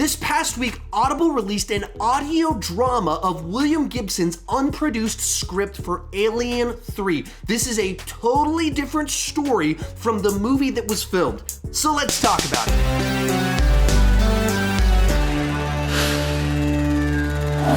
This past week, Audible released an audio drama of William Gibson's unproduced script for Alien 3. This is a totally different story from the movie that was filmed. So let's talk about it.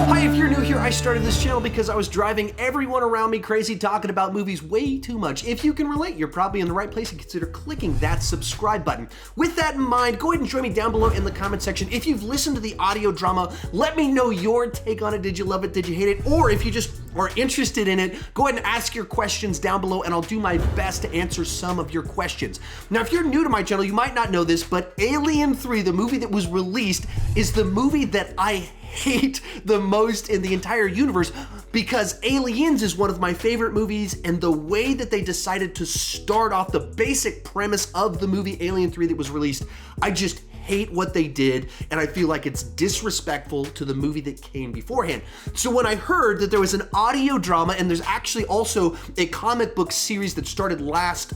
Hi, if you're new here, I started this channel because I was driving everyone around me crazy talking about movies way too much. If you can relate, you're probably in the right place and consider clicking that subscribe button. With that in mind, go ahead and join me down below in the comment section. If you've listened to the audio drama, let me know your take on it. Did you love it? Did you hate it? Or if you just are interested in it, go ahead and ask your questions down below and I'll do my best to answer some of your questions. Now, if you're new to my channel, you might not know this, but Alien 3, the movie that was released, is the movie that I hate the most in the entire universe because Aliens is one of my favorite movies, and the way that they decided to start off the basic premise of the movie Alien 3 that was released, I just hate what they did, and I feel like it's disrespectful to the movie that came beforehand. So when I heard that there was an audio drama, and there's actually also a comic book series that started last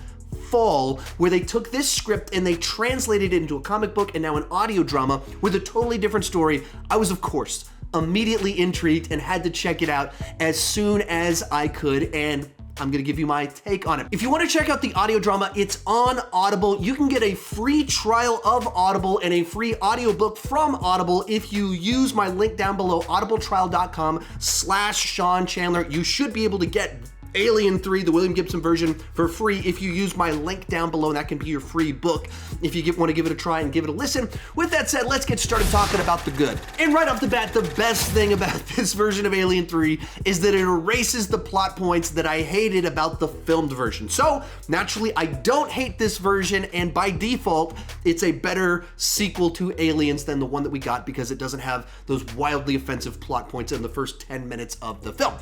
fall where they took this script and they translated it into a comic book and now an audio drama with a totally different story, I was, of course, immediately intrigued and had to check it out as soon as I could, and I'm gonna give you my take on it. If you wanna check out the audio drama, it's on Audible. You can get a free trial of Audible and a free audiobook from Audible if you use my link down below, audibletrial.com/Sean Chandler. You should be able to get Alien 3, the William Gibson version, for free if you use my link down below, and that can be your free book if you want to give it a try and give it a listen. With that said, let's get started talking about the good. And right off the bat, the best thing about this version of Alien 3 is that it erases the plot points that I hated about the filmed version. So, naturally, I don't hate this version, and by default, it's a better sequel to Aliens than the one that we got because it doesn't have those wildly offensive plot points in the first 10 minutes of the film.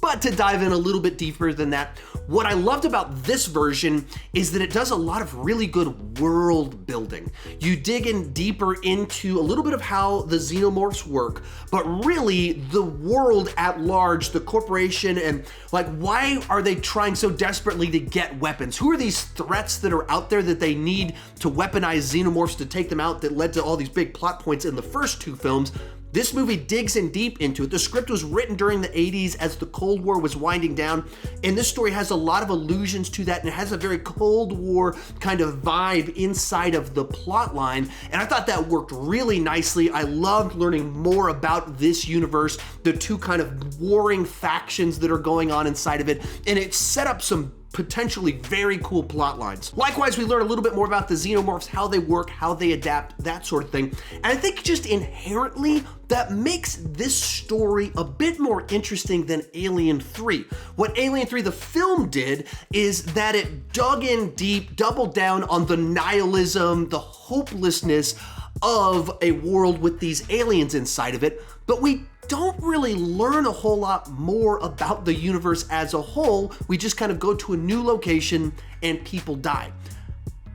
But to dive in a little bit deeper than that, what I loved about this version is that it does a lot of really good world building. You dig in deeper into a little bit of how the xenomorphs work, but really the world at large, the corporation, and like, why are they trying so desperately to get weapons? Who are these threats that are out there that they need to weaponize xenomorphs to take them out that led to all these big plot points in the first two films? This movie digs in deep into it. The script was written during the 80s as the Cold War was winding down, and this story has a lot of allusions to that, and it has a very Cold War kind of vibe inside of the plot line, and I thought that worked really nicely. I loved learning more about this universe, the two kind of warring factions that are going on inside of it, and it set up some potentially very cool plot lines. Likewise, we learn a little bit more about the xenomorphs, how they work, how they adapt, that sort of thing. And I think just inherently, that makes this story a bit more interesting than Alien 3. What Alien 3, the film, did is that it dug in deep, doubled down on the nihilism, the hopelessness of a world with these aliens inside of it, but we don't really learn a whole lot more about the universe as a whole. We just kind of go to a new location and people die.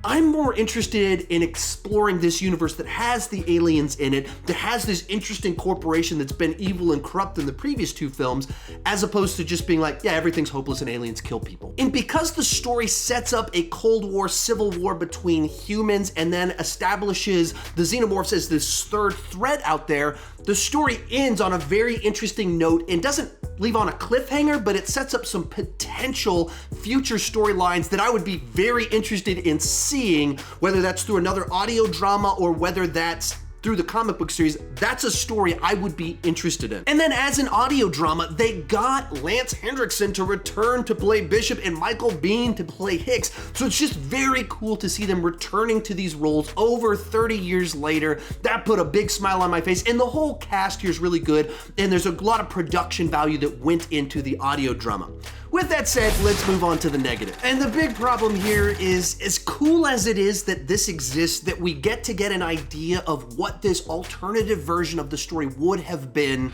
I'm more interested in exploring this universe that has the aliens in it, that has this interesting corporation that's been evil and corrupt in the previous two films, as opposed to just being like, yeah, everything's hopeless and aliens kill people. And because the story sets up a Cold War civil war between humans and then establishes the xenomorphs as this third threat out there, the story ends on a very interesting note and doesn't leave on a cliffhanger, but it sets up some potential future storylines that I would be very interested in seeing, whether that's through another audio drama or whether that's through the comic book series. That's a story I would be interested in. And then as an audio drama, they got Lance Henriksen to return to play Bishop and Michael Biehn to play Hicks. So it's just very cool to see them returning to these roles over 30 years later. That put a big smile on my face, and the whole cast here is really good, and there's a lot of production value that went into the audio drama. With that said, let's move on to the negative. And the big problem here is, as cool as it is that this exists, that we get to get an idea of what this alternative version of the story would have been,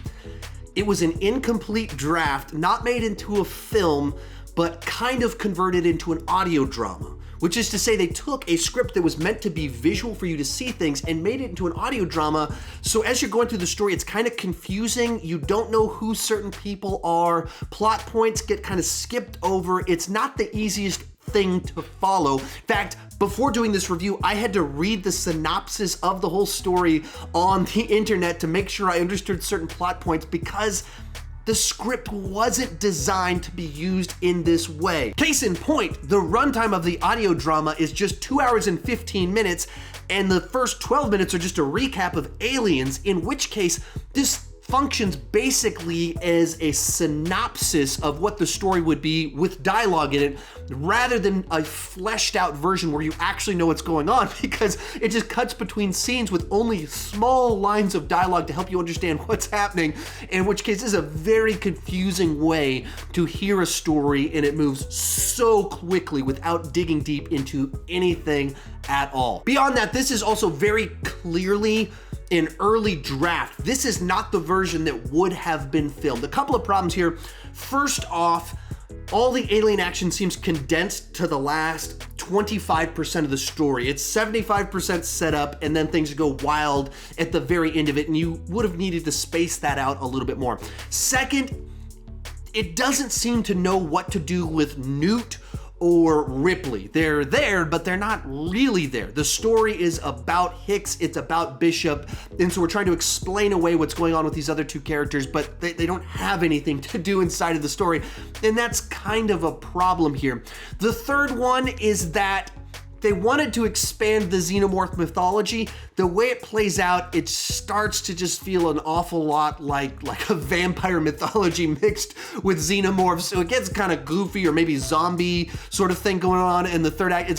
it was an incomplete draft, not made into a film, but kind of converted into an audio drama. Which is to say, they took a script that was meant to be visual for you to see things and made it into an audio drama. So as you're going through the story, it's kind of confusing. You don't know who certain people are. Plot points get kind of skipped over. It's not the easiest thing to follow. In fact, before doing this review, I had to read the synopsis of the whole story on the internet to make sure I understood certain plot points, because the script wasn't designed to be used in this way. Case in point, the runtime of the audio drama is just 2 hours and 15 minutes, and the first 12 minutes are just a recap of Aliens, in which case this functions basically as a synopsis of what the story would be with dialogue in it, rather than a fleshed out version where you actually know what's going on, because it just cuts between scenes with only small lines of dialogue to help you understand what's happening, in which case this is a very confusing way to hear a story, and it moves so quickly without digging deep into anything at all. Beyond that, this is also very clearly an early draft. This is not the version that would have been filmed. A couple of problems here. First off, all the alien action seems condensed to the last 25% of the story. It's 75% set up, and then things go wild at the very end of it, and you would have needed to space that out a little bit more. Second, it doesn't seem to know what to do with Newt or Ripley. They're there, but they're not really there. The story is about Hicks, it's about Bishop, and so we're trying to explain away what's going on with these other two characters, but they don't have anything to do inside of the story, and that's kind of a problem here. The third one is that they wanted to expand the xenomorph mythology. The way it plays out, it starts to just feel an awful lot like a vampire mythology mixed with xenomorphs. So it gets kind of goofy, or maybe zombie sort of thing going on in the third act.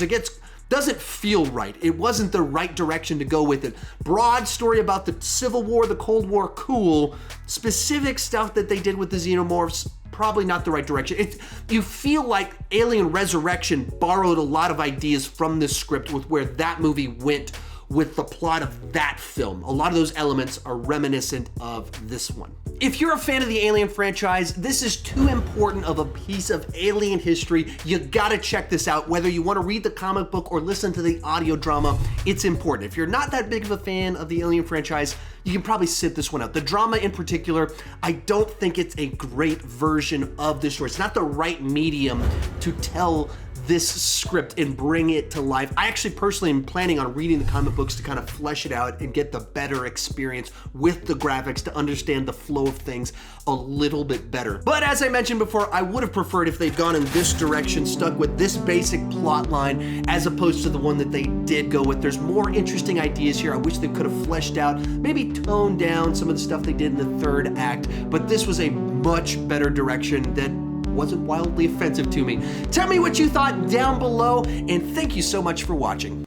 Doesn't feel right. It wasn't the right direction to go with it. Broad story about the Civil War, the Cold War, cool. Specific stuff that they did with the xenomorphs, probably not the right direction. You feel like Alien Resurrection borrowed a lot of ideas from this script with where that movie went with the plot of that film. A lot of those elements are reminiscent of this one. If you're a fan of the Alien franchise, this is too important of a piece of Alien history. You gotta check this out. Whether you wanna read the comic book or listen to the audio drama, it's important. If you're not that big of a fan of the Alien franchise, you can probably sit this one out. The drama in particular, I don't think it's a great version of this story. It's not the right medium to tell this script and bring it to life. I actually personally am planning on reading the comic books to kind of flesh it out and get the better experience with the graphics to understand the flow of things a little bit better. But as I mentioned before, I would have preferred if they'd gone in this direction, stuck with this basic plot line, as opposed to the one that they did go with. There's more interesting ideas here. I wish they could have fleshed out, maybe toned down some of the stuff they did in the third act, but this was a much better direction that wasn't wildly offensive to me. Tell me what you thought down below, and thank you so much for watching.